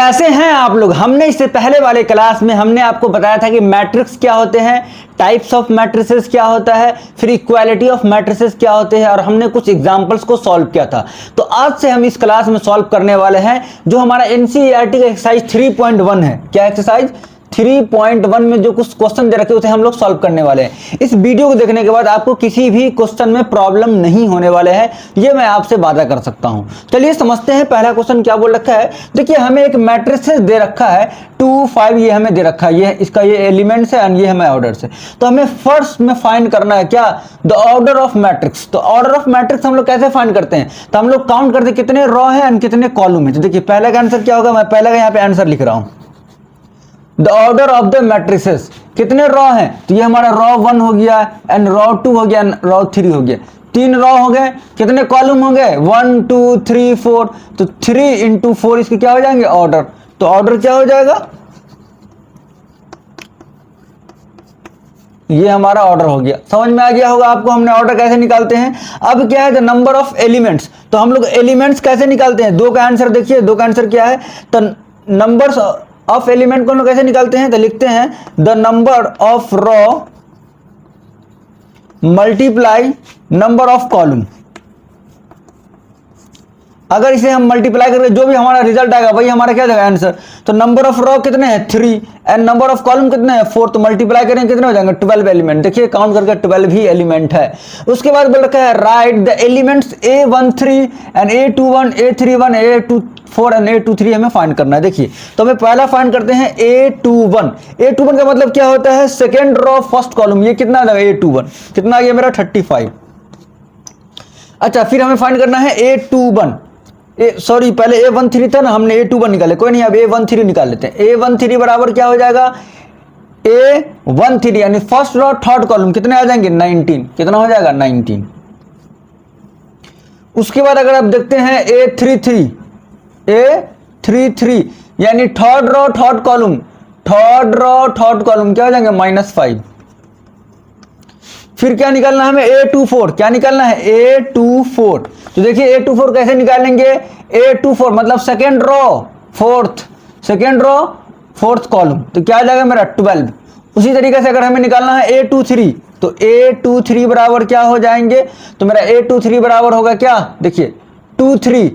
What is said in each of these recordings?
कैसे हैं आप लोग। हमने इससे पहले वाले क्लास में हमने आपको बताया था कि मैट्रिक्स क्या होते हैं, टाइप्स ऑफ मैट्रिसेस क्या होता है, फिर इक्वालिटी ऑफ मैट्रिसेस क्या होते हैं, और हमने कुछ एग्जांपल्स को सॉल्व किया था। तो आज से हम इस क्लास में सॉल्व करने वाले हैं जो हमारा एनसीईआरटी का एक्सरसाइज 3.1 है। क्या एक्सरसाइज 3.1 में जो कुछ क्वेश्चन दे रखे उसे हम लोग सॉल्व करने वाले हैं। इस वीडियो को देखने के बाद आपको किसी भी क्वेश्चन में प्रॉब्लम नहीं होने वाले हैं, ये मैं आपसे वादा कर सकता हूं। चलिए समझते हैं पहला क्वेश्चन क्या बोल रखा है। देखिए हमें एक मैट्रिसेस दे रखा है 2 5, ये हमें दे रखा है, ये इसका ये एलिमेंट्स है और ये हमें ऑर्डर्स है। तो हमें फर्स्ट में फाइंड करना है क्या, द ऑर्डर ऑफ मैट्रिक्स। तो ऑर्डर ऑफ मैट्रिक्स हम लोग कैसे फाइंड करते हैं, तो हम लोग काउंट करते हैं कितने रो है और कितने कॉलम है। तो देखिए पहले का आंसर क्या होगा, मैं पहले का यहाँ पे आंसर लिख रहा हूं। The order of the matrices, कितने रो हैं, तो ये हमारा रो 1 हो गया एंड रो 2 हो गया एंड रो 3 हो गया, 3 रो हो गए। कितने कॉलम हो गए, 1 2 3 4, तो 3 into 4 इसके क्या हो जाएंगे, ऑर्डर। तो ऑर्डर क्या हो जाएगा, ये हमारा ऑर्डर हो गया। समझ में आ गया होगा आपको हमने ऑर्डर कैसे निकालते हैं। अब क्या है, द नंबर ऑफ एलिमेंट्स। तो हम लोग एलिमेंट्स कैसे निकालते हैं, 2 का आंसर देखिए, 2 का आंसर क्या है, तो नंबर्स ऑफ एलिमेंट को हम लोग कैसे निकालते हैं, तो लिखते हैं the number of row multiply number of column. अगर इसे हम मल्टीप्लाई करके जो भी हमारा रिजल्ट आएगा वही हमारा क्या देगा आंसर। तो नंबर ऑफ रो कितने हैं 3 एंड नंबर ऑफ कॉलम कितने हैं 4, तो मल्टीप्लाई करेंगे कितने हो जाएंगे 12 एलिमेंट। देखिए काउंट करके 12 ही एलिमेंट है। उसके बाद बोल रखा है right the elements A13 and A21 A31 A24 and A23 हमें फाइंड करना है। देखिए तो हमें पहला फाइंड करते हैं A21। A21 का मतलब क्या होता है, सेकेंड रो फर्स्ट कॉलम। ये कितना आ जाएगा A21, कितना आ गया मेरा 35। अच्छा फिर हमें फाइंड करना है A21, सॉरी पहले A13 था ना, हमने A21 निकाले, कोई नहीं अब A13 निकाल लेते हैं। A13 बराबर क्या हो जाएगा, A13 यानी फर्स्ट रो थर्ड कॉलम कितने आ जाएंगे 19, कितना हो जाएगा 19। उसके बाद अगर आप देखते हैं A33 यानी third row third column, third row third column क्या हो जाएंगे -5। फिर क्या निकालना है हमें A24, क्या निकालना है A24। तो देखिए A24 कैसे निकालेंगे, A24 मतलब second row fourth, second row fourth column, तो क्या आ जाएगा मेरा 12। उसी तरीके से अगर हमें निकालना है A23, तो A23 बराबर क्या हो जाएंगे, तो मेरा A23 बराबर होगा क्या, देखिए 23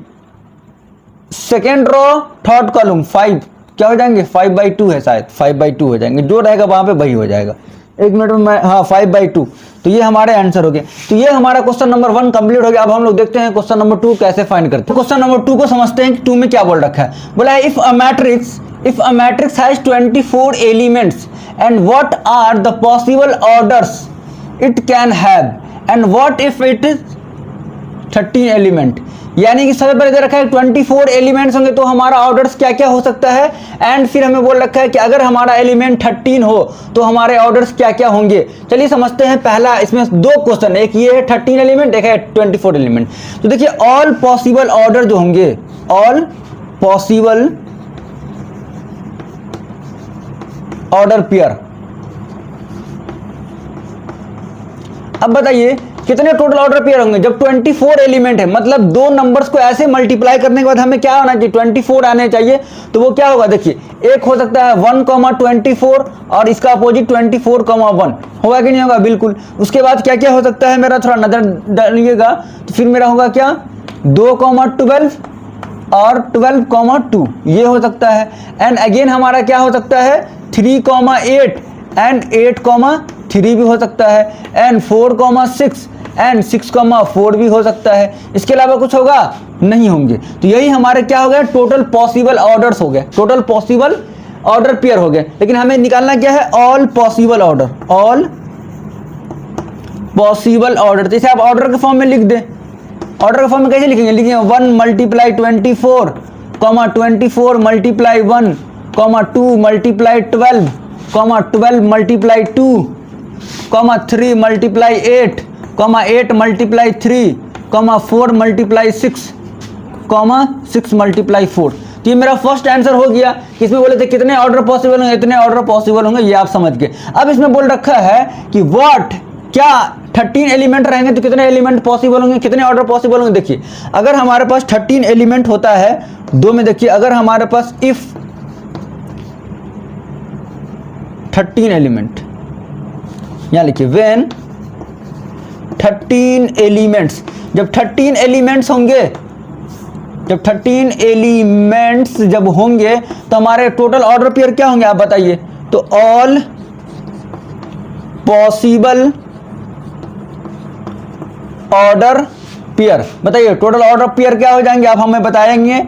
सेकेंड रो थर्ड कॉलम 5, क्या हो जाएंगे 5/2 है शायद, 5/2 हो जाएंगे, जो रहेगा वहां पे वही हो जाएगा। एक मिनट में मैं, हाँ 5/2। तो ये हमारे आंसर हो गए। तो ये हमारा क्वेश्चन नंबर 1 कंप्लीट हो गया। अब हम लोग देखते हैं क्वेश्चन नंबर 2 कैसे फाइंड करते हैं। क्वेश्चन नंबर 2 को समझते हैं कि 2 में क्या बोल रखा है। बोला है if a matrix has 24 elements and what are the possible orders it can have and what if it is 13 element. यानी कि सबसे पहले दे रखा है 24 एलिमेंट्स होंगे तो हमारा ऑर्डर्स क्या क्या हो सकता है, एंड फिर हमें बोल रखा है कि अगर हमारा एलिमेंट 13 हो तो हमारे ऑर्डर्स क्या क्या होंगे। चलिए समझते हैं। पहला इसमें 2 क्वेश्चन, एक ये है 13 एलिमेंट, एक है 24 एलिमेंट। तो देखिए ऑल पॉसिबल ऑर्डर जो होंगे, ऑल पॉसिबल ऑर्डर पेयर। अब बताइए कितने टोटल ऑर्डर पेयर होंगे, जब 24 एलिमेंट है मतलब 2 नंबर्स को ऐसे मल्टीप्लाई करने के बाद हमें क्या होना चाहिए 24 आने चाहिए। तो वो क्या होगा, देखिए एक हो सकता है 1,24 और इसका अपोजिट 24,1 होगा कि नहीं होगा, बिल्कुल। उसके बाद क्या क्या हो सकता है, मेरा थोड़ा नजर डालिएगा, तो फिर मेरा होगा क्या 2,12 और 12,2 ये हो सकता है। एंड अगेन हमारा क्या हो सकता है 3,8 एंड 8,3 भी हो सकता है, एंड 4,6 एंड 6,4 भी हो सकता है। इसके अलावा कुछ होगा, नहीं होंगे। तो यही हमारे क्या हो गया, टोटल पॉसिबल ऑर्डर्स हो गए, टोटल पॉसिबल ऑर्डर पेयर हो गए। लेकिन हमें निकालना क्या है, all possible order, all possible order. जैसे आप ऑर्डर के फॉर्म में लिख दें, ऑर्डर के फॉर्म में कैसे लिखेंगे, लिखेंगे 1 × 24, 24 × 1, 2 × 12, 12 × 2, 3 × 8, 8 × 3, 4 × 6, 6 × 4। तो ये मेरा फर्स्ट आंसर हो गया कि इसमें बोले थे कितने ऑर्डर पॉसिबल होंगे, इतने ऑर्डर पॉसिबल होंगे, ये आप समझ गए। अब इसमें बोल रखा है कि व्हाट, क्या 13 एलिमेंट रहेंगे तो कितने एलिमेंट पॉसिबल होंगे, कितने ऑर्डर पॉसिबल होंगे। देखिए अगर हमारे पास 13 एलिमेंट होता है 2 में, देखिए अगर हमारे पास इफ 13 एलिमेंट, यहाँ लिखिए व्हेन 13 एलिमेंट्स, जब 13 एलिमेंट्स होंगे, जब 13 एलिमेंट्स जब होंगे तो हमारे टोटल ऑर्डर पेयर क्या होंगे आप बताइए। तो ऑल पॉसिबल ऑर्डर पेयर, बताइए टोटल ऑर्डर पेयर क्या हो जाएंगे आप हमें बताएंगे।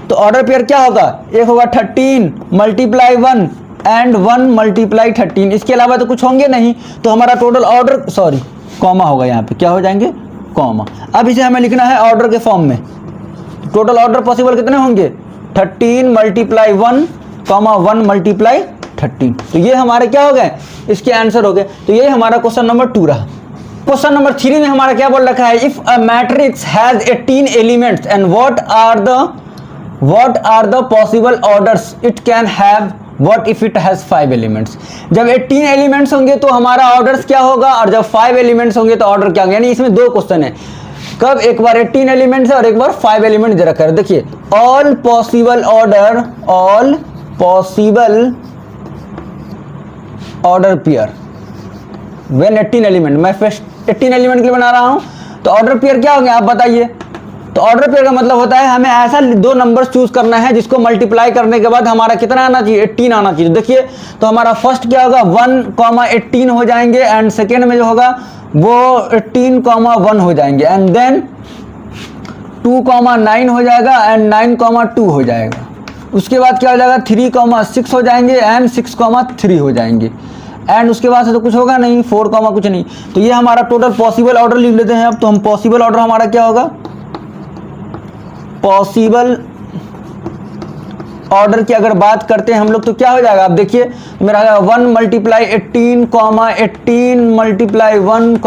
तो ऑर्डर पेयर क्या होगा, एक होगा 13 मल्टीप्लाई 1 एंड 1 मल्टीप्लाई 13, इसके अलावा तो कुछ होंगे नहीं। तो हमारा टोटल ऑर्डर, सॉरी कॉमा होगा यहाँ पे, क्या हो जाएंगे कॉमा। अब इसे हमें लिखना है ऑर्डर के फॉर्म में। टोटल ऑर्डर पॉसिबल कितने होंगे 13 मल्टीप्लाई 1 कॉमा 1 मल्टीप्लाई 13। तो ये हमारे क्या हो गए, इसके आंसर हो गए। तो ये हमारा क्वेश्चन नंबर 2 रहा। क्वेश्चन नंबर 3 में हमारा क्या बोल रखा है, if a matrix has 18 elements and what are the possible orders it can have, what if it has 5 elements. जब 18 एलिमेंट्स होंगे तो हमारा ऑर्डर्स क्या होगा, और जब 5 एलिमेंट्स होंगे तो ऑर्डर क्या होगा। यानी इसमें 2 क्वेश्चन है, कब, एक बार 18 एलिमेंट्स है और एक बार 5 एलिमेंट दे रखा है। देखिए all possible order, all possible order pair when 18 element, मैं फर्स्ट 18 एलिमेंट के लिए बना रहा हूं। तो ऑर्डर पेयर क्या हो गया आप बताइए। तो ऑर्डर पेयर का मतलब होता है हमें ऐसा 2 नंबर्स चूज करना है जिसको मल्टीप्लाई करने के बाद हमारा कितना आना चाहिए, 18 आना चाहिए। देखिए तो हमारा फर्स्ट क्या होगा 1,18 हो जाएंगे, एंड सेकेंड में जो होगा वो 18,1 हो जाएंगे, एंड देन 2,9 हो जाएगा, एंड 9,2 हो जाएगा। उसके बाद क्या हो जाएगा 3,6 हो जाएंगे, एंड 6,3 हो जाएंगे, एंड उसके बाद से तो कुछ होगा नहीं, 4, कुछ नहीं। तो ये हमारा टोटल पॉसिबल ऑर्डर लिख लेते हैं। अब तो हम पॉसिबल ऑर्डर हमारा क्या होगा, पॉसिबल ऑर्डर की अगर बात करते हैं हम लोग तो क्या हो जाएगा, आप देखिए मेरा 1 मल्टीप्लाई 18 18 मल्टीप्लाई 1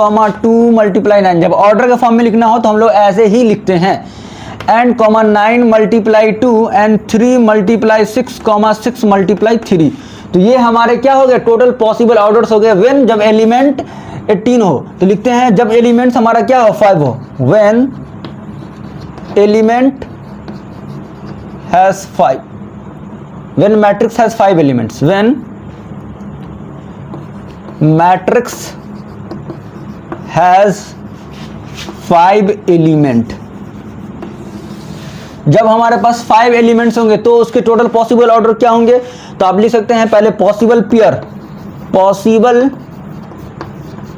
2 मल्टीप्लाई 9। जब ऑर्डर के फॉर्म में लिखना हो तो हम लोग ऐसे ही लिखते हैं, and 9 multiply 2 and 3 multiply 6 6 multiply 3। तो ये हमारे क्या हो गए टोटल पॉसिबल ऑर्डर्स हो गए। व्हेन, जब एलिमेंट 18 हो, तो लिखते हैं जब एलिमेंट्स हमारा क्या हो 5 हो, when element has 5, when matrix has 5 elements, when matrix has 5 element, जब हमारे पास 5 एलिमेंट्स होंगे तो उसके टोटल पॉसिबल ऑर्डर क्या होंगे। तो आप लिख सकते हैं पहले पॉसिबल पेयर, पॉसिबल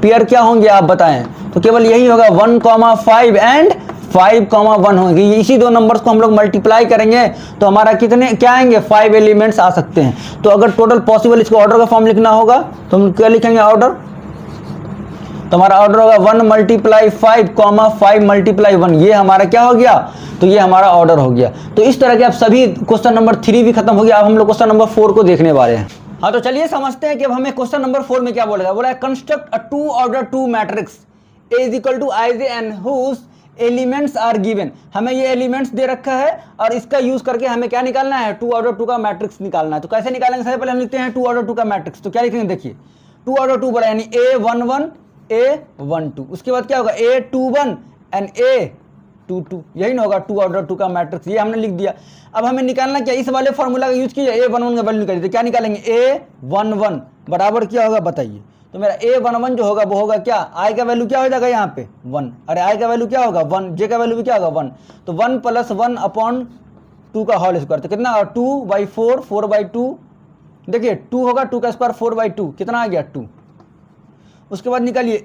पेयर क्या होंगे आप बताएं। तो केवल यही होगा 1,5 एंड 5,1 होंगे। इसी 2 नंबर्स को हम लोग मल्टीप्लाई करेंगे तो हमारा कितने क्या आएंगे 5 एलिमेंट्स आ सकते हैं। तो अगर टोटल पॉसिबल इसको ऑर्डर का फॉर्म लिखना होगा तो हम क्या लिखेंगे ऑर्डर, तो हमारा ऑर्डर होगा 1 मल्टीप्लाई 5 5 मल्टीप्लाई 1। ये हमारा क्या हो गया, तो ये हमारा ऑर्डर हो गया। तो इस तरह के अब सभी क्वेश्चन नंबर 3 भी खत्म हो गया। अब हम लोग क्वेश्चन नंबर 4 को देखने वाले हैं। हाँ तो चलिए समझते हैं कि अब हमें क्वेश्चन नंबर 4 में क्या बोलेगा। बोला है construct a 2 order 2 matrix A is equal to Ij and whose elements are given. हमें ये एलिमेंट्स दे रखा है और इसका यूज करके हमें क्या निकालना है 2 ऑर्डर 2 का मैट्रिक्स निकालना है। तो कैसे निकालेंगे, सबसे पहले हम लिखते हैं 2 ऑर्डर 2 का मैट्रिक्स। तो क्या लिखेंगे देखिए 2 ऑर्डर 2 बोला यानी A11 A12, उसके बाद क्या होगा A21 एंड A22, यही ना होगा 2 ऑर्डर 2 का मैट्रिक्स। ये हमने लिख दिया। अब हमें निकालना क्या, इस वाले फॉर्मूला का यूज कीजिए, A11 का वैल्यू निकालिए। तो क्या निकालेंगे A11 बराबर क्या होगा बताइए। तो मेरा A11 जो होगा वो होगा क्या, I का वैल्यू क्या हो जाएगा यहाँ पे 1, अरे I का वैल्यू क्या होगा 1, J का वैल्यू भी क्या होगा 1। तो 1 + 1 अपॉन 2 का होल स्क्वायर, तो कितना 2/4 4/2। देखिए 2 होगा 2 का स्क्वायर 4/2, कितना आ गया 2। उसके बाद निकालिए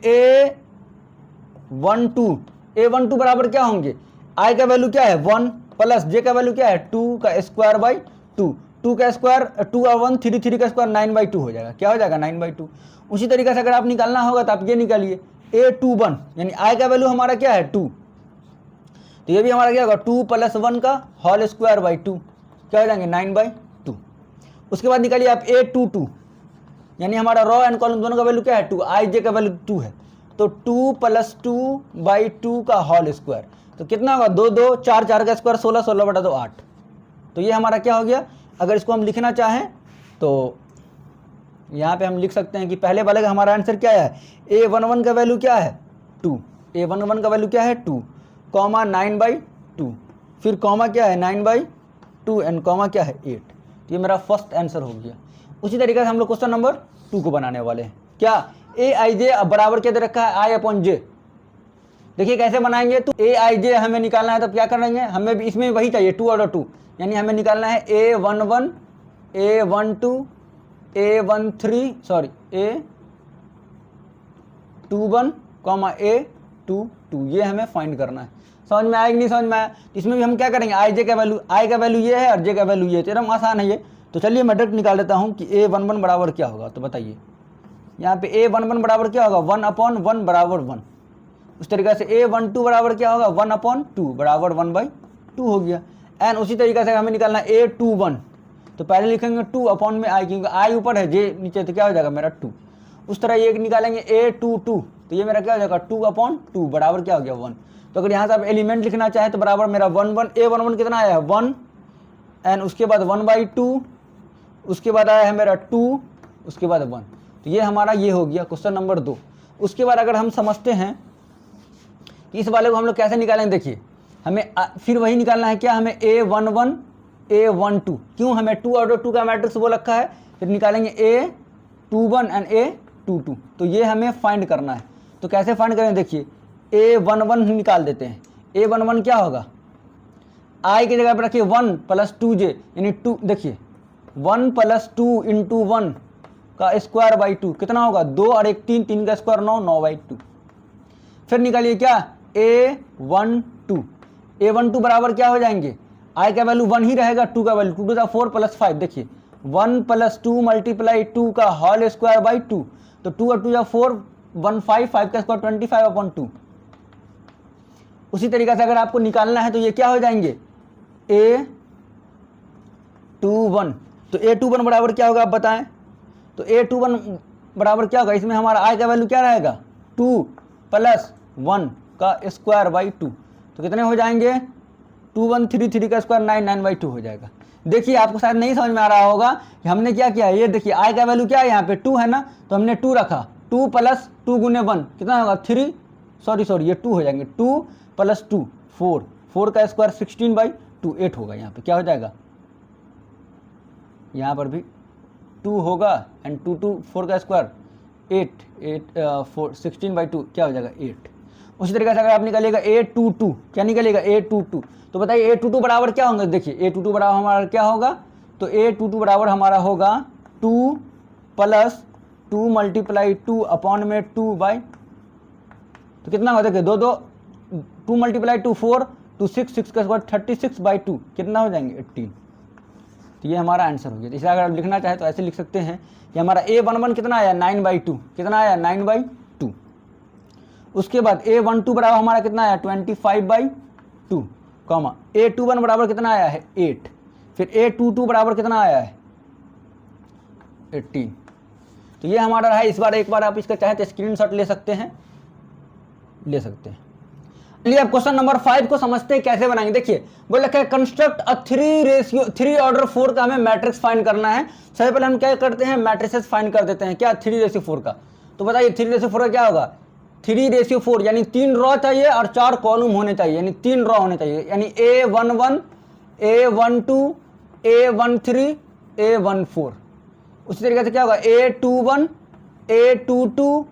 A12 बराबर क्या होंगे, I का वैल्यू क्या है 1 प्लस J का वैल्यू क्या है 2 का स्क्वायर बाई 2, 2 का स्क्वायर 2 और 1 3, 3 का स्क्वायर 9/2 हो जाएगा। क्या हो जाएगा 9/2। उसी तरीके से अगर आप निकालना होगा तो आप ये निकालिए A21 यानी I का वैल्यू हमारा क्या है 2, तो ये भी हमारा क्या होगा 2 + 1 का होल स्क्वायर बाई 2, क्या हो जाएंगे 9/2। उसके बाद निकालिए आप A22 यानी हमारा रो एंड कॉलम दोनों का वैल्यू क्या है 2, IJ का वैल्यू 2 है, तो 2 + 2/2 का होल स्क्वायर, तो कितना होगा 2 2 4 4 का स्क्वायर 16 16/2 8। तो ये हमारा क्या हो गया। अगर इसको हम लिखना चाहें तो यहाँ पे हम लिख सकते हैं कि पहले वाले का हमारा आंसर क्या है A11 का वैल्यू क्या है 2, A11 का वैल्यू क्या है 2, कॉमा 9/2, फिर कॉमा क्या है 9/2 एंड कॉमा क्या है 8। तो ये मेरा फर्स्ट आंसर हो गया। उसी तरीके से हम लोग क्वेश्चन नंबर 2 को बनाने वाले हैं। क्या ए आई जे बराबर क्या दे रखा है, आई अपॉन जे। देखिए कैसे बनाएंगे, तो ए आई जे हमें निकालना है, तो क्या करेंगे, हमें भी इसमें वही चाहिए 2 और 2, यानी हमें निकालना है A11 A12 A13 sorry A21 A22, ये हमें फाइंड करना है। समझ में आएगी नहीं समझ में आया, इसमें भी हम क्या करेंगे, आई जे का वैल्यू, आई का वैल्यू ये है और जे का वैल्यू ये है, तो एकदम आसान है ये। तो चलिए मैं डायरेक्ट निकाल देता हूँ कि A11 बराबर क्या होगा। तो बताइए यहाँ पे A11 बराबर क्या होगा, 1/1 बराबर 1। उस तरीके से A12 बराबर क्या होगा, 1/2 बराबर 1/2 हो गया। एंड उसी तरीके से हमें निकालना है A21, तो पहले लिखेंगे 2 अपॉन में आई, क्योंकि आई ऊपर है जे नीचे, तो क्या हो जाएगा मेरा 2। उस तरह ये निकालेंगे A22, तो ये मेरा क्या हो जाएगा 2/2 बराबर क्या हो गया 1। तो अगर यहाँ से आप एलिमेंट लिखना चाहे तो बराबर मेरा 1 A11 कितना आया है 1, एंड उसके बाद 1/2, उसके बाद आया है मेरा 2, उसके बाद 1। तो ये हमारा ये हो गया क्वेश्चन नंबर 2। उसके बाद अगर हम समझते हैं कि इस वाले को हम लोग कैसे निकालेंगे, देखिए हमें फिर वही निकालना है, क्या हमें A11 A12, क्यों हमें 2 और 2 का मैट्रिक्स वो रखा है, फिर निकालेंगे A21 एंड A22, तो ये हमें फाइंड करना है। तो कैसे फाइंड करें, देखिए A11 निकाल देते हैं। A11 क्या होगा, आई की जगह पर रखिए 1 + 2j, यानी 2, देखिए 1 + 2 × 1 का स्क्वायर बाई 2 कितना होगा 2 और 1 3, 3 का स्क्वायर 9, 9/2। फिर निकालिए क्या A12 बराबर क्या हो जाएंगे, आई का वैल्यू 1 ही रहेगा, 2 का वैल्यू 2 × 4 + 5, देखिए 1 + 2 × 2 का होल स्क्वायर बाई 2, तो 2 और 2 = 4 15, 5 का स्क्वायर 25/2। उसी तरीके से अगर आपको निकालना है तो ये क्या हो जाएंगे A21, तो A21 बराबर क्या होगा आप बताएं। तो A21 बराबर क्या होगा, इसमें हमारा आई का वैल्यू क्या रहेगा 2 + 1 का स्क्वायर बाई 2, तो कितने हो जाएंगे 2133 का स्क्वायर 9/2 हो जाएगा। देखिए आपको शायद नहीं समझ में आ रहा होगा कि हमने क्या किया, ये देखिए आई का वैल्यू क्या है यहाँ पे 2 है ना, तो हमने 2 रखा, 2 + 2 × 1 कितना होगा 3, सॉरी ये 2 हो जाएंगे, 2 + 2 4, 4 का स्क्वायर 16/2 8 होगा। यहाँ पे क्या हो जाएगा, यहाँ पर भी 2 होगा एंड 2 2 4 का स्क्वायर 8 4 16/2 क्या हो जाएगा 8। उसी तरीके से अगर आप निकालिएगा A22, क्या निकलेगा A22, तो बताइए A22 बराबर क्या होंगे, देखिए A22 बराबर हमारा क्या होगा, तो A22 बराबर हमारा होगा 2 + 2 × 2 अपॉन में 2/, तो कितना होगा देखिए 2 2 2 × 2 4 2 6 6 का स्क्वायर 36/2 कितना हो जाएंगे 18। तो ये हमारा आंसर हो गया। इसे अगर आप लिखना चाहें तो ऐसे लिख सकते हैं कि हमारा A11 कितना आया 9/2, कितना आया 9/2। उसके बाद A12 बराबर हमारा कितना आया 25/2, कॉमा A21 बराबर कितना आया है 8, फिर A22 बराबर कितना आया है 18। तो ये हमारा रहा। इस बार एक बार आप इसका चाहे तो स्क्रीनशॉट ले सकते हैं। चलिए अब क्वेश्चन नंबर 5 को समझते हैं कैसे बनाएंगे। देखिए बोल रखा है कंस्ट्रक्ट अ 3 ऑर्डर 4 का हमें मैट्रिक्स फाइंड करना है। सबसे पहले हम क्या करते हैं, मैट्रिसेस फाइंड कर देते हैं, क्या 3:4 का। तो बताइए 3:4 का क्या होगा, 3:4 यानी 3 रॉ चाहिए और 4 कॉलम होने चाहिए, यानी 3 रॉ होने चाहिए, यानी A11 A12 A13 A14। उसी तरीके से क्या होगा A21 A22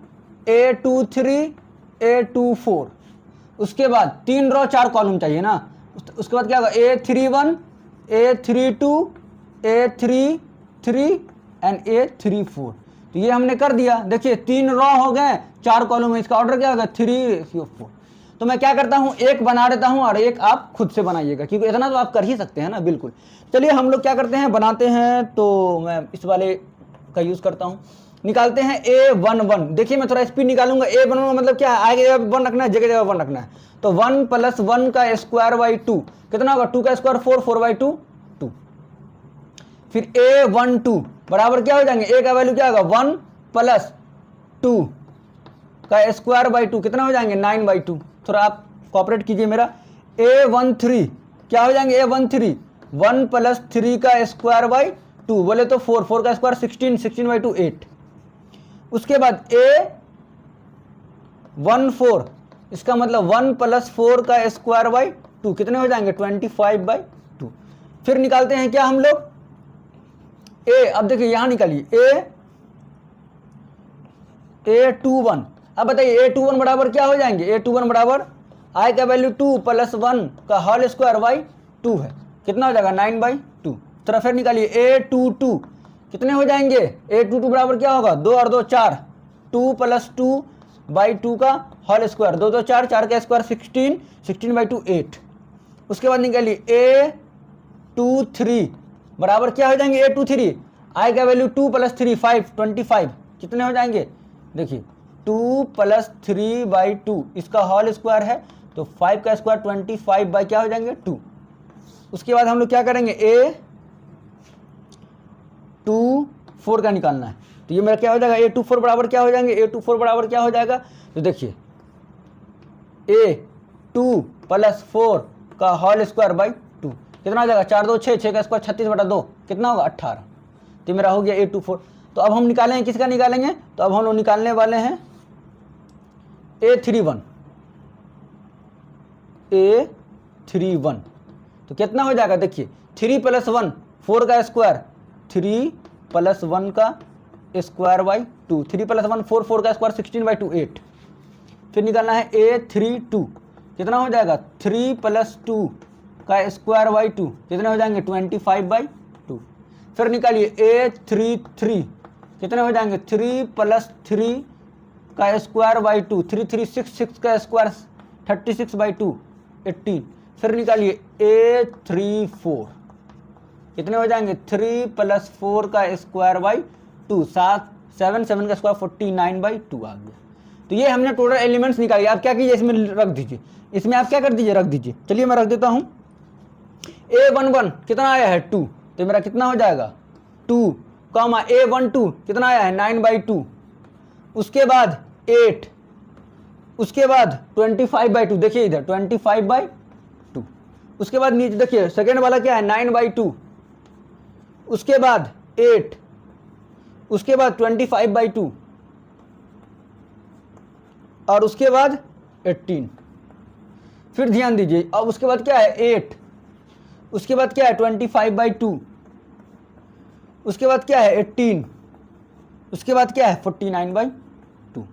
A23 A24। उसके बाद 3 रॉ 4 कॉलम चाहिए ना। उसके बाद क्या होगा A31 A32 A33 and A34। तो ये हमने कर दिया। देखिए 3 रॉ हो गए 4 कॉलम है, इसका ऑर्डर क्या होगा 3:4। तो मैं क्या करता हूँ, एक बना देता हूँ और एक आप खुद से बनाइएगा, क्योंकि इतना तो आप कर ही सकते हैं ना। बिल्कुल चलिए हम लोग क्या करते हैं, बनाते हैं। तो मैं इस वाले का यूज़ करता हूँ, निकालते हैं A11। देखिए मैं थोड़ा स्पीड निकालूंगा। A11 मतलब क्या है, आगे जगह 1 रखना है, जगह जगह 1 रखना है। तो 1 + 1 का स्क्वायर बाई 2 कितना होगा, 2 का स्क्वायर 4 4/2 2। फिर A12 बराबर क्या हो जाएंगे, A का वैल्यू क्या होगा 1 + 2 का स्क्वायर बाई 2 कितना हो जाएंगे 9/2। थोड़ा आप कॉपरेट कीजिए मेरा। A13 क्या हो जाएंगे, A13 1 + 3 का स्क्वायर बाई 2 बोले तो 4 4 का स्क्वायर 16 16/2 8। उसके बाद A14 इसका मतलब 1 + 4 का स्क्वायर बाई 2 कितने हो जाएंगे 25/2। फिर निकालते हैं क्या हम लोग, ए, अब देखिए यहां निकालिए A21। अब बताइए A21 बराबर क्या हो जाएंगे, A21 बराबर आई का वैल्यू 2 प्लस 1 का होल स्क्वायर बाई 2 है, कितना हो जाएगा 9/2। तरह फिर निकालिए A22 कितने हो जाएंगे, A22 बराबर क्या होगा 2 और 2 4, 2 प्लस 2/2 का होल स्क्वायर, 2 2 4, 4 का स्क्वायर 16, 16/2 8। उसके बाद निकालिए A23 बराबर क्या हो जाएंगे, A23 आई का वैल्यू 2 प्लस 3 5 25 कितने हो जाएंगे, देखिए 2 प्लस 3/2 इसका होल स्क्वायर है तो 5 का स्क्वायर 25 बाई क्या हो जाएंगे 2। उसके बाद हम लोग क्या करेंगे A24 का निकालना है, तो ये मेरा क्या हो जाएगा A24 बराबर क्या हो जाएंगे, A24 बराबर क्या हो जाएगा, तो देखिए A2 प्लस 4 का होल स्क्वायर बाई 2 कितना हो जाएगा 4 2 6, 6 का स्क्वायर 36/2 कितना होगा 18। तो मेरा हो गया A24। तो अब हम निकालेंगे किसका निकालेंगे, तो अब हम लोग निकालने वाले हैं A31। तो कितना हो जाएगा, देखिए 3 प्लस 1 4 का स्क्वायर, 3 प्लस 1 का स्क्वायर बाई 2, 3 प्लस 1 4, 4 का स्क्वायर 16/2 8। फिर निकालना है A32 कितना हो जाएगा 3 प्लस 2 का स्क्वायर बाई 2 कितने हो जाएंगे 25/2। फिर निकालिए A33 कितने हो जाएंगे 3 प्लस 3 का स्क्वायर बाई 2, 3 3 6, 6 का स्क्वायर 36/2 18। फिर निकालिए A34 कितने हो जाएंगे 3 प्लस 4 का स्क्वायर बाई 2, 7 7 का स्क्वायर 49/2 आ गया। तो ये हमने टोटल एलिमेंट्स निकाले। आप क्या कीजिए इसमें रख दीजिए, इसमें आप क्या कर दीजिए रख दीजिए। चलिए मैं रख देता हूं A11 कितना आया है 2, तो मेरा कितना हो जाएगा 2 कॉमा A12 कितना आया है 9/2, उसके बाद 8, उसके बाद 25/2 देखिए इधर 25/2, उसके बाद नीचे देखिए सेकेंड वाला क्या है 9/2, उसके बाद 8, उसके बाद 25/2 और उसके बाद 18। फिर ध्यान दीजिए अब उसके बाद क्या है 8, उसके बाद क्या है 25/2, उसके बाद क्या है 18, उसके बाद क्या है 49/2।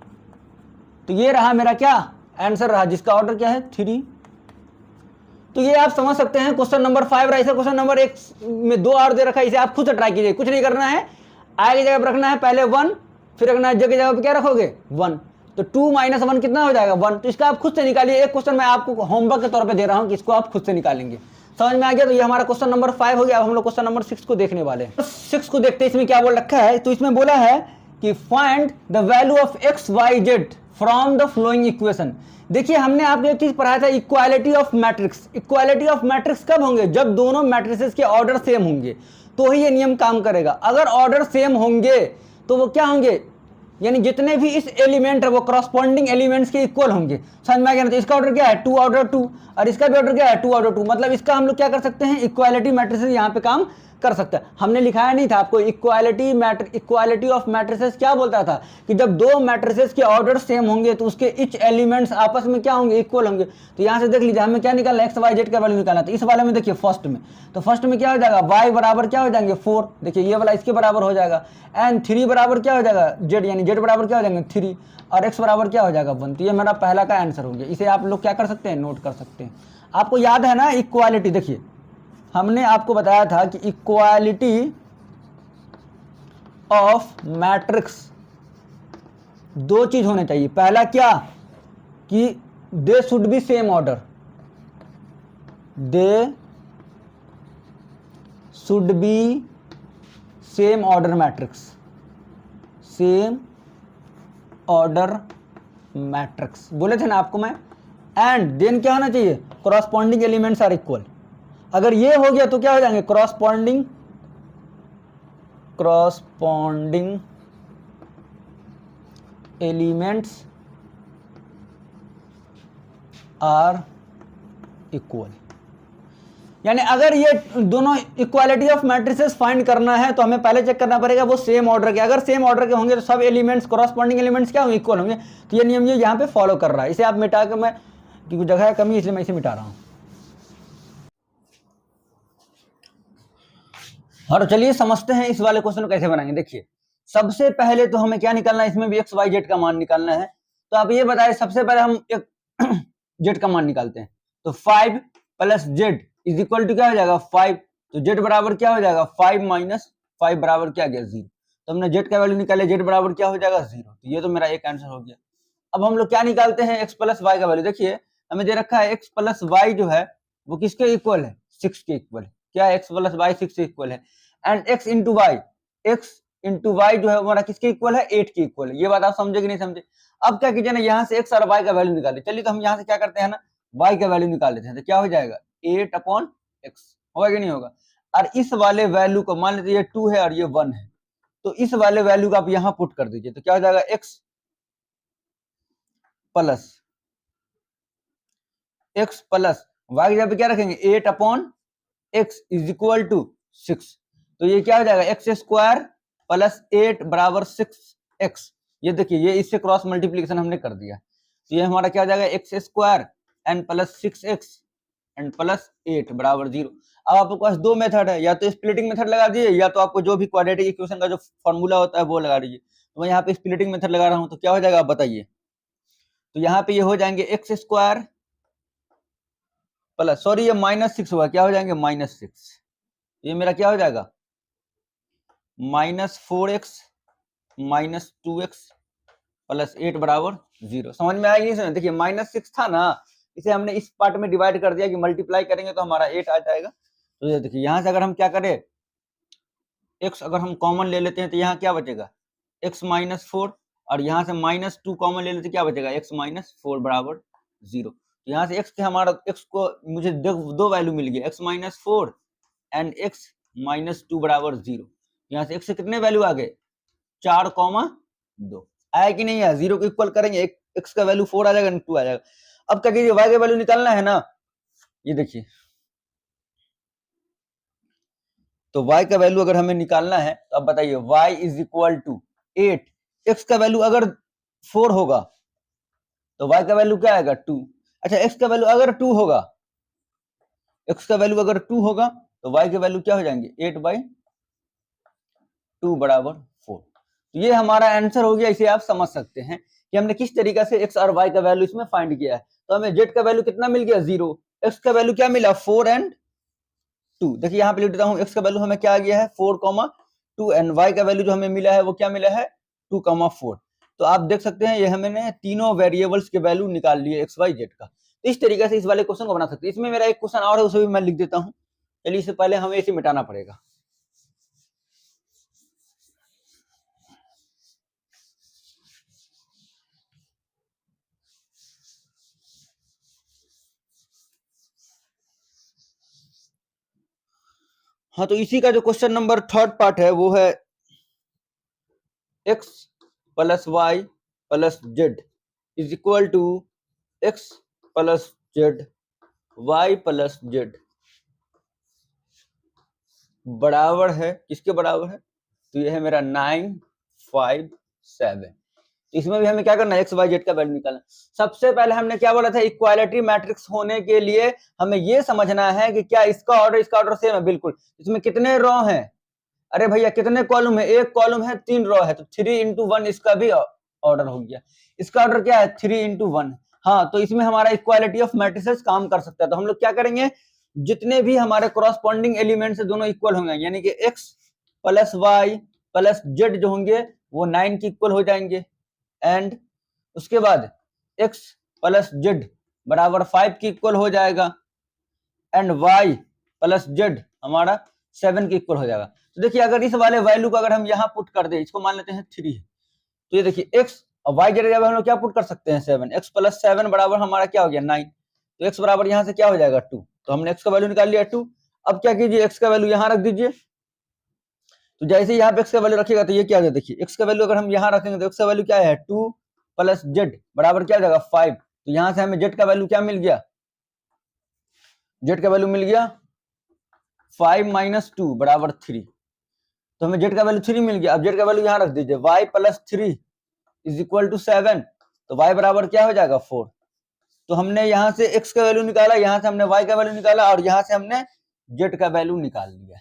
तो ये रहा मेरा क्या आंसर रहा, जिसका ऑर्डर क्या है 3। तो ये आप समझ सकते हैं क्वेश्चन नंबर 5 रहा। इसे क्वेश्चन नंबर 1 में 2 और दे रखा है, इसे आप खुद से ट्राई कीजिए, कुछ नहीं करना है। आई की जगह पर रखना है पहले 1, फिर रखना है जगह पर क्या रखोगे 1, तो 2 - 1 कितना हो जाएगा 1। तो इसका आप खुद से निकालिए। एक क्वेश्चन मैं आपको होमवर्क के तौर पे दे रहा हूं कि इसको आप खुद से निकालेंगे। समझ में आ गया। तो ये हमारा क्वेश्चन नंबर 5 हो गया। अब हम लोग क्वेश्चन नंबर 6 को देखने वाले हैं। 6 को देखते हैं इसमें क्या बोल रखा है। तो इसमें बोला है कि find the value of x y z from the following equation. देखिए हमने आपको एक चीज पढ़ाया था equality of matrix. Equality of matrix कब होंगे, जब दोनों मैट्रिसेस के ऑर्डर सेम होंगे तो ही ये नियम काम करेगा। अगर ऑर्डर सेम होंगे तो वो क्या होंगे, यानी जितने भी इस एलिमेंट है वो करस्पॉन्डिंग एलिमेंट्स के इक्वल होंगे। समझ में आ गया ना। तो इसका ऑर्डर क्या है 2 ऑर्डर 2 और इसका भी ऑर्डर क्या है 2 ऑर्डर 2। मतलब इसका हम लोग क्या कर सकते हैं इक्वालिटी मैट्रिसेस यहाँ पे काम कर सकता है। हमने लिखाया नहीं था आपको इक्वालिटी ऑफ मैट्रिसेस क्या बोलता था कि जब दो मैट्रिसेस के ऑर्डर सेम होंगे तो उसके इच एलिमेंट्स आपस में क्या होंगे इक्वल होंगे। तो यहां से देख लीजिए हमें क्या निकालना है एक्स वाई जेड का वैल्यू निकालना। तो इस वाले में देखिए फर्स्ट में, तो फर्स्ट में क्या हो जाएगा y बराबर क्या हो जाएंगे 4। देखिए ये वाला इसके बराबर हो जाएगा। एंड 3 बराबर क्या हो जाएगा z, यानी z बराबर क्या हो जाएंगे 3 और x बराबर क्या हो जाएगा 1। तो ये मेरा पहला का आंसर हो गया। इसे आप लोग क्या कर सकते हैं नोट कर सकते हैं। आपको याद है ना इक्वालिटी, देखिए हमने आपको बताया था कि इक्वालिटी ऑफ मैट्रिक्स दो चीज होने चाहिए। पहला क्या कि they should be same order, they should be same order matrix, same order matrix बोले थे ना आपको मैं। एंड देन क्या होना चाहिए कॉरस्पॉन्डिंग एलिमेंट्स आर इक्वल। अगर ये हो गया तो क्या हो जाएंगे कॉरस्पॉन्डिंग एलिमेंट्स आर इक्वल। यानी अगर ये दोनों इक्वालिटी ऑफ मैट्रिसेस फाइंड करना है तो हमें पहले चेक करना पड़ेगा वो सेम ऑर्डर के। अगर सेम ऑर्डर के होंगे तो सब एलिमेंट्स कॉरस्पॉन्डिंग एलिमेंट्स क्या होंगे इक्वल होंगे। तो ये नियम ये यहाँ पे फॉलो कर रहा है। इसे आप मिटा के, मैं क्योंकि जगह है कमी इसलिए मैं इसे मिटा रहा हूं। और चलिए समझते हैं इस वाले क्वेश्चन को कैसे बनाएंगे। देखिए सबसे पहले तो हमें क्या निकालना है, इसमें भी एक्स वाई जेड का मान निकालना है। तो आप ये बताएं, सबसे पहले हम एक जेड का मान निकालते हैं। तो 5 plus z is equal to क्या हो जाएगा 5। तो जेड बराबर क्या हो जाएगा 5 माइनस 5 बराबर क्या गया 0। तो हमने जेड का वैल्यू निकाले, जेड बराबर क्या हो जाएगा 0। तो ये तो मेरा एक आंसर हो गया। अब हम लोग क्या निकालते हैं, एक्स प्लस वाई का वैल्यू। देखिए हमें दे रखा है एक्स प्लस वाई जो है वो किसके इक्वल है, 6 के इक्वल है। क्या एक्स प्लस वाई 6 के इक्वल है। And x into y, x into y जो है हमारा किसके इक्वल है 8 के इक्वल है। ये बात आप समझे कि नहीं समझे। अब क्या कीजिए ना, यहाँ से एक्स और वाई का वैल्यू निकाले। चलिए तो हम यहाँ से क्या करते हैं ना, वाई का वैल्यू निकाल लेते हैं। तो क्या हो जाएगा 8 अपॉन एक्स, होगा कि नहीं होगा। और इस वाले वैल्यू को मान लेते ये 2 है और ये 1 है, तो इस वाले वैल्यू को आप यहाँ पुट कर दीजिए। तो क्या हो जाएगा x plus x plus y की जगह पे क्या रखेंगे 8 upon x is equal to 6। तो ये क्या हो जाएगा एक्स स्क्वायर प्लस 8 बराबर 6x। ये देखिए ये इससे क्रॉस मल्टीप्लीकेशन हमने कर दिया। तो ये हमारा क्या हो जाएगा x square and plus 6x and plus 8 बराबर 0। अब आपके पास दो मेथड है, या तो स्प्लिटिंग मेथड लगा दीजिए या तो आपको जो भी क्वाड्रेटिक इक्वेशन का जो फॉर्मूला होता है वो लगा दीजिए। तो मैं यहाँ पे स्प्लिटिंग मेथड लगा रहा हूँ, तो क्या हो जाएगा आप बताइए। तो यहाँ पे ये हो जाएंगे एक्स स्क्वायर प्लस, सॉरी ये -6 हुआ, क्या हो जाएंगे -6। ये मेरा क्या हो जाएगा -4x -2x प्लस 8 बराबर 0। समझ में आएगी नहीं। देखिए -6 था ना, इसे हमने इस पार्ट में डिवाइड कर दिया कि मल्टीप्लाई करेंगे तो हमारा 8 आ जाएगा। तो ये देखिए यहां से अगर हम क्या करें, x अगर हम कॉमन ले लेते हैं तो यहाँ क्या बचेगा x -4, और यहाँ से -2 कॉमन ले लेते क्या बचेगा x -4 बराबर 0। तो यहाँ से x के हमारा x को मुझे दो वैल्यू मिल गया x -4 एंड x -2 बराबर 0। यहाँ से x से कितने वैल्यू आ गए 4,2 आया कि नहीं आया। 0 को इक्वल करेंगे, x का वैल्यू 4 आ जाएगा, 2 आ जाएगा। अब क्या कीजिए y का वैल्यू निकालना है ना। ये देखिए तो y का वैल्यू अगर हमें निकालना है तो अब बताइए y is equal to 8। x का वैल्यू अगर 4 होगा तो y का वैल्यू क्या आएगा 2। अच्छा x का वैल्यू अगर 2 होगा, x का वैल्यू अगर 2 होगा तो y के वैल्यू क्या हो जाएंगे 8/2 बराबर 4। तो ये हमारा आंसर हो गया। इसे आप समझ सकते हैं कि हमने किस तरीके से x और y का वैल्यू इसमें फाइंड किया है। तो हमें z का वैल्यू कितना मिल गया 0, x का वैल्यू क्या मिला 4 एंड 2। देखिए यहाँ पे लिख देता हूँ, x का वैल्यू हमें क्या आ गया है 4,2 एंड y का वैल्यू जो हमें मिला है वो क्या मिला है 2,4। तो आप देख सकते हैं ये हमने तीनों वेरिएबल्स के वैल्यू निकाल लिए एक्स वाई जेड का। तो इस तरीके से इस वाले क्वेश्चन को बना सकते हैं। इसमें मेरा एक क्वेश्चन और है, उसे भी मैं लिख देता हूँ। चलिए इससे पहले हमें इसे मिटाना पड़ेगा। हाँ तो इसी का जो क्वेश्चन नंबर थर्ड पार्ट है वो है x plus y plus z is equal to x plus z y plus z बराबर है किसके बराबर है। तो ये है मेरा 957। तो इसमें भी हमें क्या करना है एक्स वाई जेड का वैल्यू निकालना। सबसे पहले हमने क्या बोला था, इक्वालिटी मैट्रिक्स होने के लिए हमें ये समझना है कि क्या इसका ऑर्डर सेम है। बिल्कुल। इसमें कितने रो हैं, अरे भैया कितने कॉलम है, एक कॉलम है 3 रो है, तो 3 × 1 इसका भी ऑर्डर हो गया। इसका ऑर्डर क्या है 3 × 1। हाँ तो इसमें हमारा इक्वालिटी ऑफ मैट्रिसेस काम कर सकता है। तो हम लोग क्या करेंगे, जितने भी हमारे कॉरस्पॉन्डिंग एलिमेंट्स है दोनों इक्वल होंगे, यानी कि x plus y plus z जो होंगे वो 9 के इक्वल हो जाएंगे। एंड उसके बाद x प्लस जेड बराबर 5 के इक्वल हो जाएगा। एंड y प्लस जेड हमारा 7 के इक्वल हो जाएगा। तो देखिए अगर इस वाले वैल्यू को अगर हम यहाँ पुट कर दे, इसको मान लेते हैं 3, तो ये देखिए x और y जेड हम लोग क्या पुट कर सकते हैं 7। x प्लस 7 बराबर हमारा क्या हो गया 9। तो x बराबर यहाँ से क्या हो जाएगा 2। तो हमने x का वैल्यू निकाल लिया 2। अब क्या कीजिए x का वैल्यू यहाँ रख दीजिए। तो जैसे यहाँ पे x का वैल्यू रखिएगा तो ये क्या है, देखिए x का वैल्यू अगर हम यहाँ रखेंगे तो x का वैल्यू क्या है 2 प्लस जेड बराबर क्या हो जाएगा 5। तो यहाँ से हमें जेड का वैल्यू क्या मिल गया, जेड का वैल्यू मिल गया 5 - 2 बराबर 3। तो हमें जेड का वैल्यू 3 मिल गया। अब जेड का वैल्यू यहाँ रख दीजिए y plus 3 is equal to 7। तो y बराबर क्या हो जाएगा 4। तो हमने यहाँ से x का वैल्यू निकाला, यहाँ से हमने y का वैल्यू निकाला और यहाँ से हमने जेड का वैल्यू निकाल लिया।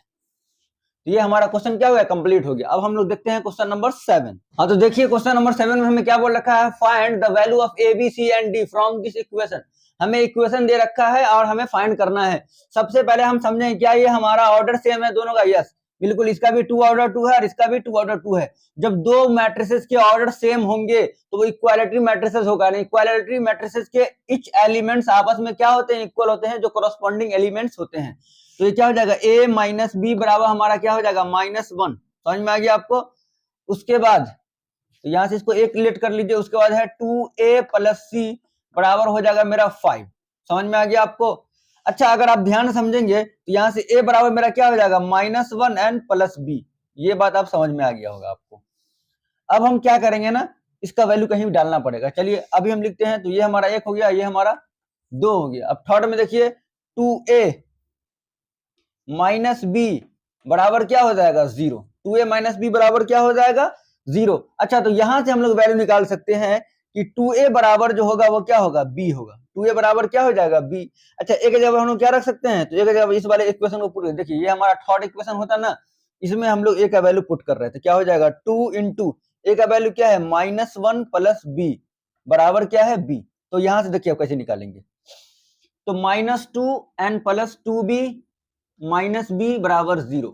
तो ये हमारा क्वेश्चन क्या हो गया, कंप्लीट हो गया। अब हम लोग देखते हैं क्वेश्चन नंबर 7। हाँ, तो देखिए क्वेश्चन नंबर 7 में हमें क्या बोल रखा है, find the value of a b c and d from this equation. हमें इक्वेशन दे रखा है और हमें फाइंड करना है। सबसे पहले हम समझें क्या ये हमारा ऑर्डर सेम है दोनों का, यस बिल्कुल, इसका भी 2 ऑर्डर 2 है और इसका भी 2 ऑर्डर 2 है। जब दो मैट्रिसेस के ऑर्डर सेम होंगे तो वो इक्वालिटी मैट्रिसेस होगा। इक्वालिटी मैट्रिसेस के इच एलिमेंट्स आपस में क्या होते हैं, इक्वल होते हैं, जो कोरस्पॉन्डिंग एलिमेंट्स होते हैं। तो ये क्या हो जाएगा, a माइनस बी बराबर हमारा क्या हो जाएगा, -1। समझ में आ गया आपको। उसके बाद तो यहां से इसको एक रिलेट कर लीजिए। उसके बाद है 2a प्लस सी बराबर हो जाएगा मेरा 5। समझ में आ गया आपको। अच्छा, अगर आप ध्यान से समझेंगे तो यहां से a बराबर मेरा क्या हो जाएगा, -1 एंड प्लस बी। ये बात आप समझ में आ गया होगा आपको। अब हम क्या करेंगे ना, इसका वैल्यू कहीं भी डालना पड़ेगा। चलिए अभी हम लिखते हैं। तो ये हमारा 1 हो गया, ये हमारा 2 हो गया। अब थर्ड में देखिए 2a माइनस बी बराबर क्या हो जाएगा, 0। 2a माइनस बी बराबर क्या हो जाएगा, 0। अच्छा, तो यहां से हम लोग वैल्यू निकाल सकते हैं कि 2a बराबर जो होगा वो क्या होगा, b होगा। 2a बराबर क्या हो जाएगा, b। अच्छा, एक जगह हम लोग क्या रख सकते हैं, तो एक जगह इस वाले इक्वेशन को पुट, देखिए ये हमारा थर्ड इक्वेशन होता ना, इसमें हम लोग a का वैल्यू पुट कर रहे थे। क्या हो जाएगा, 2 इंटू a का वैल्यू क्या है, -1 प्लस b बराबर क्या है, b। तो यहां से देखिए आप कैसे निकालेंगे। तो -2 and plus 2b minus B बराबर 0।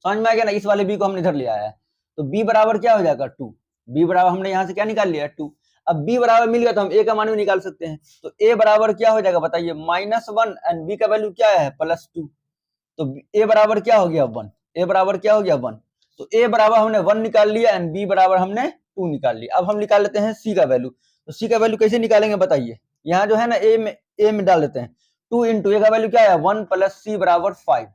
समझ में आ गया ना। इस वाले बी को हमने इधर ले आया है। तो बी बराबर क्या हो जाएगा, 2। बी बराबर हमने यहां से क्या निकाल लिया, 2। अब बी बराबर मिल गया तो हम ए का मान भी निकाल सकते हैं। तो ए बराबर क्या हो जाएगा बताइए, -1 एंड बी का वैल्यू क्या है, +2। तो ए बराबर क्या हो गया, 1। ए बराबर क्या हो गया, 1। तो ए बराबर हमने 1 निकाल लिया एंड बी बराबर हमने 2 निकाल लिया। अब हम निकाल लेते हैं सी का वैल्यू। तो सी का वैल्यू कैसे निकालेंगे बताइए। यहाँ जो है ना ए में डाल देते हैं। 2 इंटू ए का वैल्यू क्या है, 1 प्लस सी बराबर 5।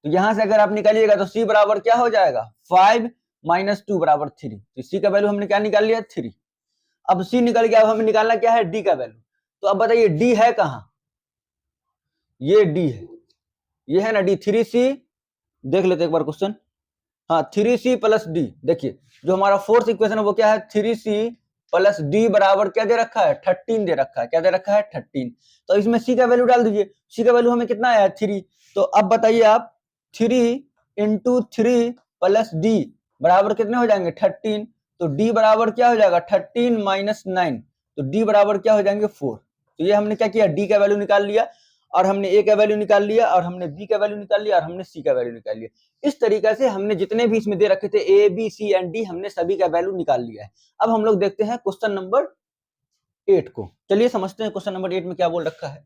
तो यहां से अगर आप निकालिएगा तो c बराबर क्या हो जाएगा, 5 माइनस 2 बराबर 3। तो c का वैल्यू हमने क्या निकाल लिया, 3। अब c निकल गया, अब हमें निकालना क्या है, d का वैल्यू। तो अब बताइए d है कहां, ये d है, ये है ना d। 3c देख लेते एक बार क्वेश्चन। हाँ, 3c प्लस डी। देखिए जो हमारा फोर्थ इक्वेशन है वो क्या है, 3c प्लस डी बराबर क्या दे रखा है, 13 दे रखा है। क्या दे रखा है, 13। तो इसमें c का वैल्यू डाल दीजिए। c का वैल्यू हमें कितना आया, 3। तो अब बताइए आप, 3 इंटू 3 प्लस डी बराबर कितने हो जाएंगे, 13। तो d बराबर क्या हो जाएगा, 13 माइनस 9। तो d बराबर क्या हो जाएंगे, 4। तो ये हमने क्या किया, d का वैल्यू निकाल लिया, और हमने a का वैल्यू निकाल लिया, और हमने b का वैल्यू निकाल लिया, और हमने c का वैल्यू निकाल लिया। इस तरीके से हमने जितने भी इसमें दे रखे थे a b c and d, हमने सभी का वैल्यू निकाल लिया है। अब हम लोग देखते हैं क्वेश्चन नंबर 8 को। चलिए समझते हैं क्वेश्चन नंबर 8 में क्या बोल रखा है।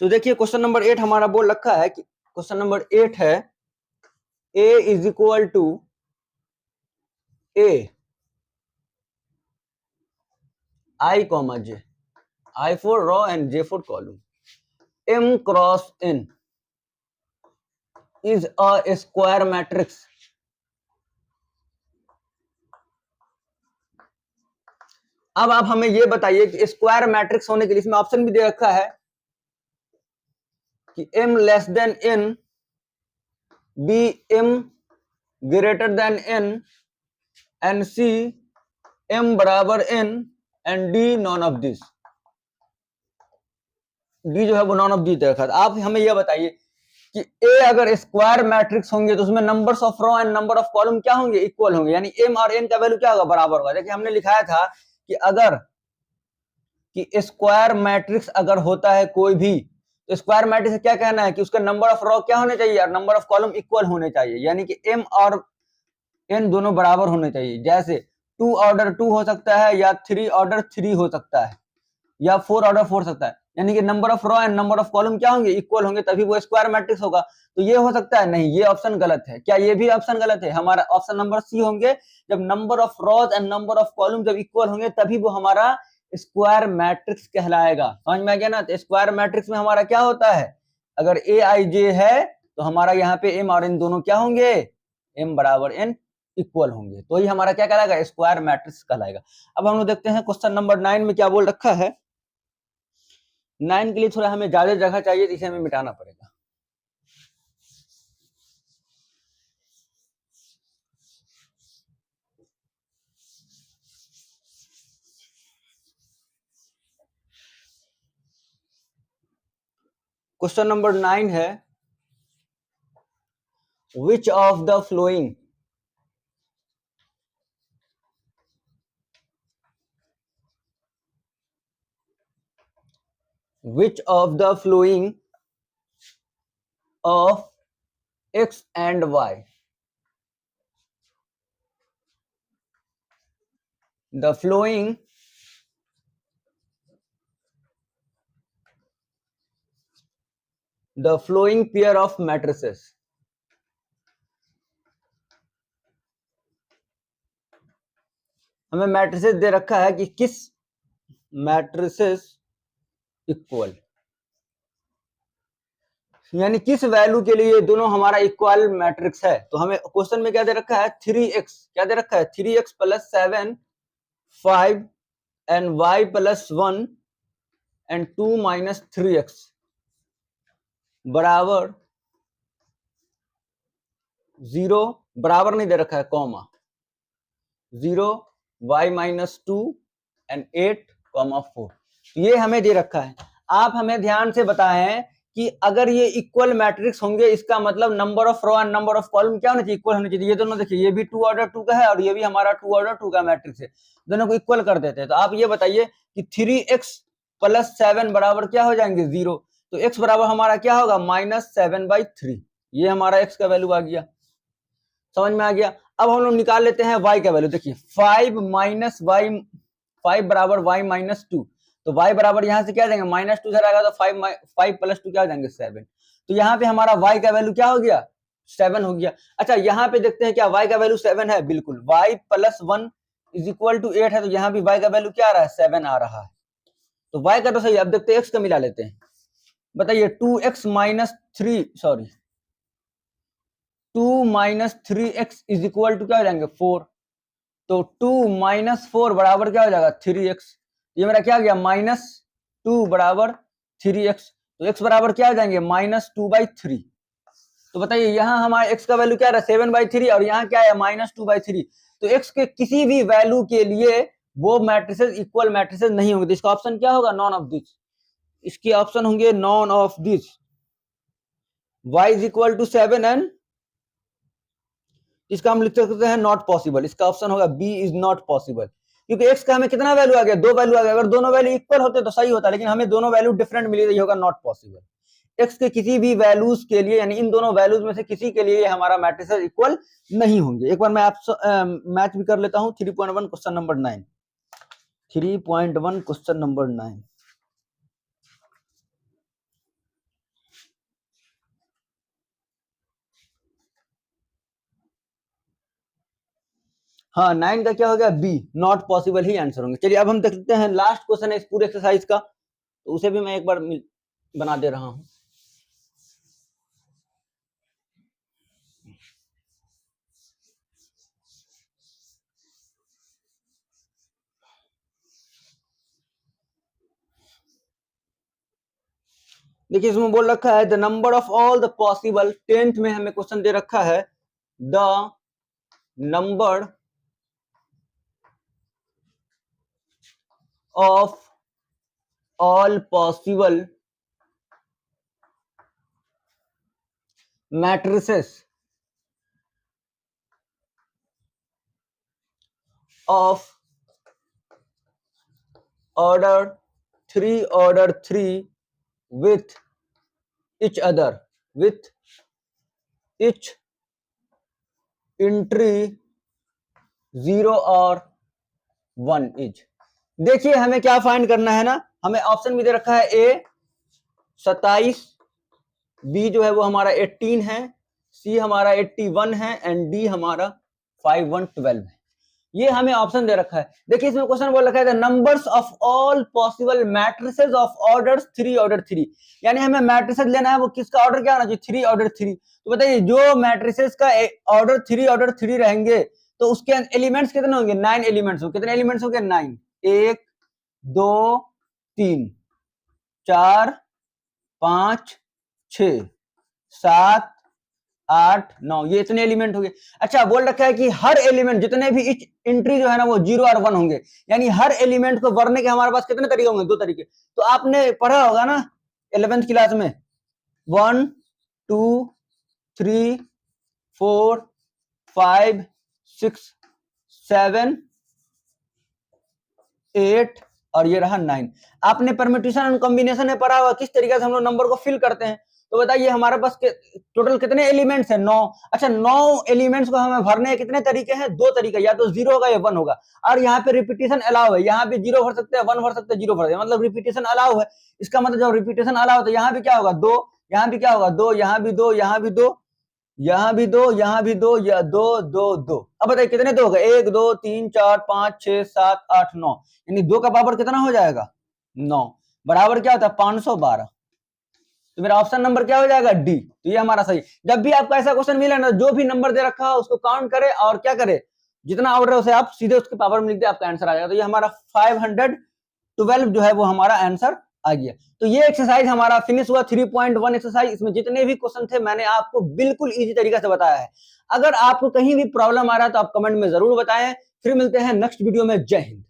तो देखिए क्वेश्चन नंबर 8 हमारा बोल रखा है कि क्वेश्चन नंबर 8 है a is equal to a I comma j, I for row and j for column, m cross n is a square matrix। अब आप हमें ये बताइए कि स्क्वायर मैट्रिक्स होने के लिए इसमें ऑप्शन भी दे रखा है कि m less than n, b m greater than n, and c m बराबर n, and d non of this. d जो है वो नॉन ऑफ दी दे रखा था। आप हमें यह बताइए कि a अगर स्क्वायर मैट्रिक्स होंगे तो उसमें numbers of row and number of column क्या होंगे, इक्वल होंगे, यानी m और n का वैल्यू क्या होगा, बराबर होगा। देखिए हमने लिखाया था कि अगर कि स्क्वायर मैट्रिक्स अगर होता है कोई भी, तो स्क्वायर मैट्रिक्स से क्या कहना है कि उसका नंबर ऑफ रो क्या होने चाहिए और नंबर ऑफ कॉलम इक्वल होने चाहिए, यानी कि m और n दोनों बराबर होने चाहिए। जैसे 2 ऑर्डर 2 हो सकता है, या 3 ऑर्डर 3 हो सकता है, या 4 ऑर्डर 4 सकता है, यानी कि number of row and number of column क्या होंगे, इक्वल होंगे, तभी वो स्क्वायर मैट्रिक्स होगा। तो ये हो सकता है, नहीं, ये ऑप्शन गलत है। क्या ये भी ऑप्शन गलत है, हमारा ऑप्शन नंबर सी होंगे। जब number of rose and number of column जब इक्वल होंगे तभी वो हमारा स्क्वायर मैट्रिक्स कहलाएगा। समझ में आ गया ना। तो स्क्वायर मैट्रिक्स में हमारा क्या होता है, अगर ए आई जे है तो हमारा यहाँ पे एम और एन दोनों क्या होंगे, एम बराबर एन इक्वल होंगे, तो ही हमारा क्या कहलाएगा, स्क्वायर मैट्रिक्स कहलाएगा। अब हम लोग देखते हैं क्वेश्चन नंबर 9 में क्या बोल रखा है। 9 के लिए थोड़ा हमें ज्यादा जगह चाहिए, इसे हमें मिटाना पड़ेगा। क्वेश्चन नंबर 9 है, which of the flowing of x and y, the flowing pair of matrices, हमें मैट्रिसेस दे रखा है कि किस मैट्रिसेस इक्वल, यानी किस वैल्यू के लिए दोनों हमारा इक्वल मैट्रिक्स है। तो हमें क्वेश्चन में क्या दे रखा है, 3x, क्या दे रखा है, 3x plus 7 5 and y plus 1 and 2 minus 3x बराबर 0, बराबर नहीं दे रखा है, comma 0 y minus 2 and 8 comma 4, ये हमें दे रखा है। आप हमें ध्यान से बताएं कि अगर ये इक्वल मैट्रिक्स होंगे, इसका मतलब number of row and number of column क्या होना चाहिए, इक्वल होने चाहिए। ये दोनों देखिए, ये भी 2 ऑर्डर 2 का है और ये भी हमारा 2 ऑर्डर 2 का मैट्रिक्स है, दोनों को इक्वल कर देते हैं। तो आप ये बताइए कि 3x प्लस 7 बराबर क्या हो जाएंगे, 0। तो x बराबर हमारा क्या होगा, -7/3, ये हमारा x का वैल्यू आ गया, समझ में आ गया। अब हम लोग निकाल लेते हैं y का वैल्यू। देखिए 5 माइनस वाई, 5 बराबर y माइनस 2, तो y बराबर यहां से क्या देंगे, -2 इधर आएगा, तो 5 प्लस 2 क्या हो जाएंगे, 7। तो यहाँ पे हमारा y का वैल्यू क्या हो गया, 7 हो गया। अच्छा यहाँ पे देखते हैं क्या y का वैल्यू 7 है, बिल्कुल, y plus 1 is equal to 8 है, तो यहाँ भी y का वैल्यू क्या आ रहा है, 7 आ रहा है। तो y का तो सही। अब देखते हैं x का मिला लेते हैं। बताइए 2x minus 3, sorry 2 minus 3x is equal to क्या हो जाएंगे, 4। तो 2 माइनस 4 बराबर क्या हो जाएगा, 3x। ये मेरा क्या आ गया, -2 बराबर 3x। तो x बराबर क्या हो जाएंगे, -2/3। तो बताइए यहाँ हमारे x का वैल्यू क्या रहा है, 7/3, और यहाँ क्या है, -2/3। तो x के किसी भी वैल्यू के लिए वो मैट्रिसेस इक्वल मैट्रिसेस नहीं होंगे। तो इसका ऑप्शन क्या होगा, नॉन ऑफ दिस। इसके ऑप्शन होंगे none of this. y is equal to 7 and इसका हम लिख सकते हैं नॉट पॉसिबल। इसका ऑप्शन होगा बी, इज नॉट पॉसिबल, क्योंकि x का हमें कितना वैल्यू आ गया, 2 वैल्यू आ गया। अगर दोनों वैल्यू इक्वल होते तो सही होता, लेकिन हमें दोनों वैल्यू डिफरेंट मिली, तो ये होगा नॉट पॉसिबल। x के किसी भी वैल्यूज के लिए, यानी इन दोनों वैल्यूज में से किसी के लिए हमारा मैट्रिसेस इक्वल नहीं होंगे। एक बार मैं आप मैच भी कर लेता हूं। 3.1 क्वेश्चन नंबर 9, 3.1 क्वेश्चन नंबर 9। हाँ 9 का क्या हो गया, बी, नॉट पॉसिबल ही आंसर होंगे। चलिए अब हम देखते हैं लास्ट क्वेश्चन है इस पूरे एक्सरसाइज का, तो उसे भी मैं एक बार बना दे रहा हूं। देखिए इसमें बोल रखा है the number of all the possible, 10th में हमें क्वेश्चन दे रखा है the number of all possible matrices of order 3 with each other, with each entry 0 और 1 इज। देखिए हमें क्या फाइंड करना है ना, हमें ऑप्शन भी दे रखा है ए 27, बी जो है वो हमारा 18 है, सी हमारा 81 है एंड डी हमारा 5112 है। ये हमें ऑप्शन दे रखा है। देखिए इसमें क्वेश्चन बोल रखा है the numbers of all possible matrices of order 3, यानी हमें मैट्रिसेस लेना है, वो किसका ऑर्डर क्या होना चाहिए, 3 तो बताइए जो मैट्रिसेस का ऑर्डर 3 रहेंगे तो उसके एलिमेंट्स कितने होंगे, 9 एलिमेंट्स होंगे। कितने एलिमेंट्स होंगे, 9, 1 2 3 4 5 6 7 8 9, ये इतने एलिमेंट हो गए। अच्छा बोल रखा है कि हर एलिमेंट, जितने भी इच एंट्री जो है ना वो 0 और 1 होंगे, यानी हर एलिमेंट को भरने के हमारे पास कितने तरीके होंगे, 2 तरीके। तो आपने पढ़ा होगा ना 11th क्लास में 1 2 3 4 5 6 7 8 और ये रहा 9। आपने परम्यूटेशन एंड कॉम्बिनेशन में पढ़ा हुआ किस तरीके से हम लोग नंबर को फिल करते हैं। तो बताइए हमारे पास टोटल कितने एलिमेंट्स हैं? 9। अच्छा 9 एलिमेंट्स को हमें भरने के कितने तरीके हैं? 2 तरीके, या तो 0 होगा या 1 होगा। और यहाँ पे रिपीटेशन अलाउ है, यहाँ पे 0 भर सकते हैं, 1 भर सकते हैं, 0 भर सकते हैं, मतलब रिपीटेशन अलाउ है। इसका मतलब जब रिपीटेशन अलाउ तो यहाँ पे क्या होगा? 2, यहाँ भी क्या होगा? 2, यहाँ भी 2, यहाँ भी 2, यहाँ भी 2, यहाँ भी 2, या 2 2 2। अब बताइए कितने 2 हो गए? 1 2 3 4 5 6 7 8 9, यानी 2 का पावर कितना हो जाएगा? 9, बराबर क्या होता है? 512। तो मेरा ऑप्शन नंबर क्या हो जाएगा? डी। तो ये हमारा सही। जब भी आपको ऐसा क्वेश्चन मिले ना, जो भी नंबर दे रखा हो उसको काउंट करे और क्या करे, जितना ऑर्डर है उसे आप सीधे उसके पावर में लिख दे, आपका आंसर आ जाएगा। तो ये हमारा 512 जो है वो हमारा आंसर आ गया। तो ये एक्सरसाइज हमारा फिनिश हुआ 3.1 एक्सरसाइज। इसमें जितने भी क्वेश्चन थे मैंने आपको बिल्कुल इजी तरीके से बताया है। अगर आपको कहीं भी प्रॉब्लम आ रहा है तो आप कमेंट में जरूर बताएं। फिर मिलते हैं नेक्स्ट वीडियो में। जय हिंद।